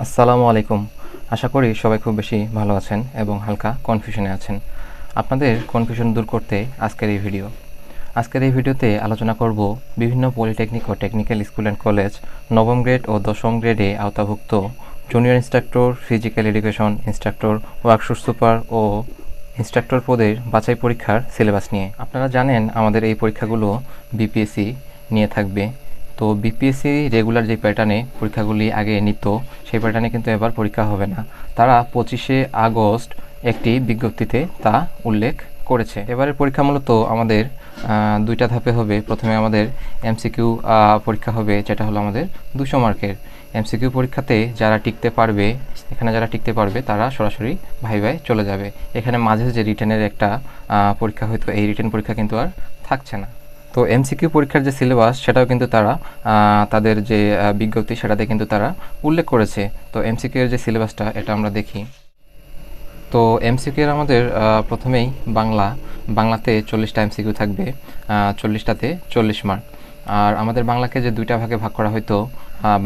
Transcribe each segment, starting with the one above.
আসসালামু আলাইকুম। আশা করি সবাই খুব বেশি ভালো আছেন এবং হালকা কনফিউশনে আছেন। আপনাদের কনফিউশন দূর করতে আজকের এই ভিডিওতে আলোচনা করব বিভিন্ন পলিটেকনিক ও টেকনিক্যাল স্কুল অ্যান্ড কলেজ নবম গ্রেড ও দশম গ্রেডে আওতাভুক্ত junior instructor, physical education instructor, workshop super ও ইনস্ট্রাক্টর পদের বাছাই পরীক্ষার সিলেবাস নিয়ে। আপনারা জানেন আমাদের এই পরীক্ষাগুলো বিপিএসসি নিয়ে থাকবে। তো বিপিএসসি রেগুলার যে প্যাটার্নে পরীক্ষাগুলি আগে নিত সেই প্যাটার্নে কিন্তু এবার পরীক্ষা হবে না। তারা 25শে আগস্ট একটি বিজ্ঞপ্তিতে তা উল্লেখ করেছে। এবারের পরীক্ষা মূলত আমাদের দুইটা ধাপে হবে। প্রথমে আমাদের এমসিকিউ পরীক্ষা হবে, যেটা হলো আমাদের 200 মার্কের। এমসিকিউ পরীক্ষাতে যারা টিকতে পারবে তারা সরাসরি ভাইভায় চলে যাবে। এখানে মাঝে যে রিটেনের একটা পরীক্ষা হয়তো, এই রিটেন পরীক্ষা কিন্তু আর থাকছে না। তো এমসিকিউ পরীক্ষার যে সিলেবাস সেটাও কিন্তু তারা তাদের যে বিজ্ঞপ্তি সেটাতে কিন্তু তারা উল্লেখ করেছে। তো এমসিকিউ এর যে সিলেবাসটা এটা আমরা দেখি। তো এমসিকিউ এর আমাদের প্রথমেই বাংলাতে 40টা এমসিকিউ থাকবে, 40টাতে 40 মার্ক। আর আমাদের বাংলাকে যে দুইটা ভাগে ভাগ করা হয়তো,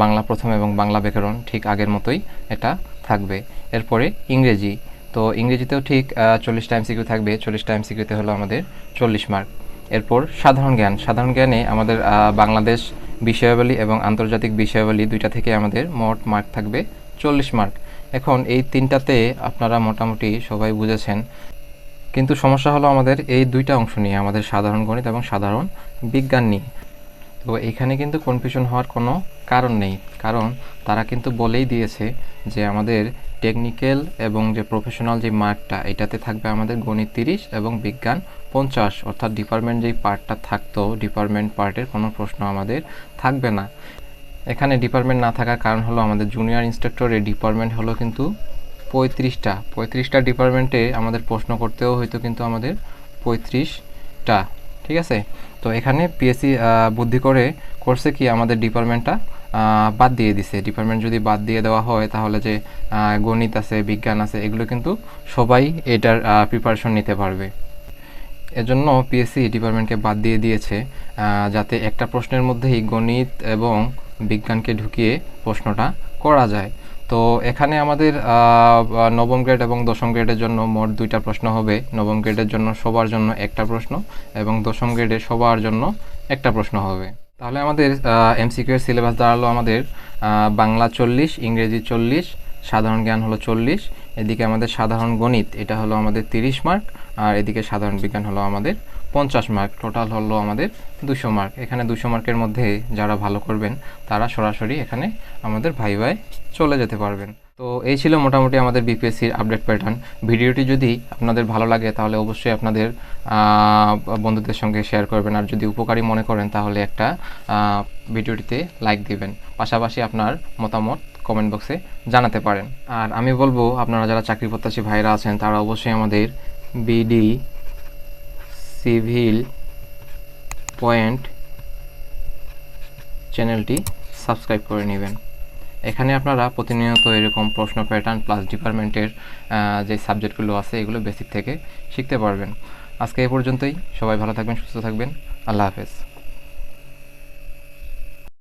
বাংলা প্রথম এবং বাংলা ব্যাকরণ, ঠিক আগের মতোই এটা থাকবে। এরপরে ইংরেজি, তো ইংরেজিতেও ঠিক 40টা এমসিকিউ থাকবে, 40টা এমসিকিউতে হলো আমাদের 40 মার্ক। এরপর সাধারণ জ্ঞানে আমাদের বাংলাদেশ বিষয়াবলী এবং আন্তর্জাতিক বিষয়াবলী দুইটা থেকে আমাদের মোট মার্ক থাকবে 40 মার্ক। এখন এই তিনটাতে আপনারা মোটামুটি সবাই বুঝেছেন, কিন্তু সমস্যা হলো আমাদের এই দুইটা অংশ নিয়ে, আমাদের সাধারণ গণিত এবং সাধারণ বিজ্ঞান নিয়ে। তো এইখানে কিন্তু কনফিউশন হওয়ার কোনো কারণ নেই, কারণ তারা কিন্তু বলেই দিয়েছে যে আমাদের টেকনিক্যাল এবং যে প্রফেশনাল যে মার্কটা এটাতে থাকবে আমাদের গণিত 30 এবং বিজ্ঞান 50, অর্থাৎ ডিপার্টমেন্ট যেই পার্টটা থাকতো ডিপার্টমেন্ট পার্টের কোনো প্রশ্ন আমাদের থাকবে না। এখানে ডিপার্টমেন্ট না থাকার কারণ হলো আমাদের জুনিয়র ইনস্ট্রাক্টরের ডিপার্টমেন্ট হলো কিন্তু 35টা ডিপার্টমেন্টে আমাদের প্রশ্ন করতেও হয়তো কিন্তু আমাদের 35টা, ঠিক আছে। তো এখানে পিএসসি বুদ্ধি করছে কি আমাদের ডিপার্টমেন্টটা বাদ দিয়ে দিছে। ডিপার্টমেন্ট যদি বাদ দিয়ে দেওয়া হয় তাহলে যে গণিত আছে, বিজ্ঞান আছে, এগুলো কিন্তু সবাই এটার প্রিপারেশন নিতে পারবে। এজন্য পিএসসি ডিপার্টমেন্টকে বাদ দিয়ে দিয়েছে, যাতে একটা প্রশ্নের মধ্যেই গণিত এবং বিজ্ঞানকে ঢুকিয়ে প্রশ্নটা করা যায়। তো এখানে আমাদের নবম গ্রেড এবং দশম গ্রেডের জন্য মোট 2টা প্রশ্ন হবে। নবম গ্রেডের জন্য সবার জন্য একটা প্রশ্ন এবং দশম গ্রেডে সবার জন্য একটা প্রশ্ন হবে। তাহলে আমাদের এমসিকিউ এর সিলেবাস দাঁড়ালো আমাদের বাংলা 40, ইংরেজি 40, সাধারণ জ্ঞান হলো 40, এদিকে আমাদের সাধারণ গণিত এটা হলো আমাদের 30 মার্ক, আর এদিকে সাধারণ বিজ্ঞান হলো আমাদের 50 মার্ক। টোটাল হলো আমাদের 200 মার্ক। এখানে 200 মার্কের মধ্যে যারা ভালো করবেন তারা সরাসরি এখানে আমাদের ভাইভায় চলে যেতে পারবেন। তো এই ছিল মোটামুটি আমাদের বিপিএসসির আপডেট প্যাটার্ন। ভিডিওটি যদি আপনাদের ভালো লাগে তাহলে অবশ্যই আপনাদের বন্ধুদের সঙ্গে শেয়ার করবেন, আর যদি উপকারী মনে করেন তাহলে একটা ভিডিওটিতে লাইক দিবেন। পাশাপাশি আপনার মতামত কমেন্ট বক্সে জানাতে পারেন। আর আমি বলবো আপনারা যারা চাকরি প্রত্যাশী ভাইরা আছেন তারা অবশ্যই আমাদের বিডি সিভিল পয়েন্ট চ্যানেলটি সাবস্ক্রাইব করে নেবেন। এখানে আপনারা প্রতিনিয়ত এরকম প্রশ্ন প্যাটার্ন প্লাস ডিপার্টমেন্টের যে সাবজেক্টগুলো আছে এগুলো বেসিক থেকে শিখতে পারবেন। আজকে এই পর্যন্তই। সবাই ভালো থাকবেন, সুস্থ থাকবেন। আল্লাহ হাফেজ।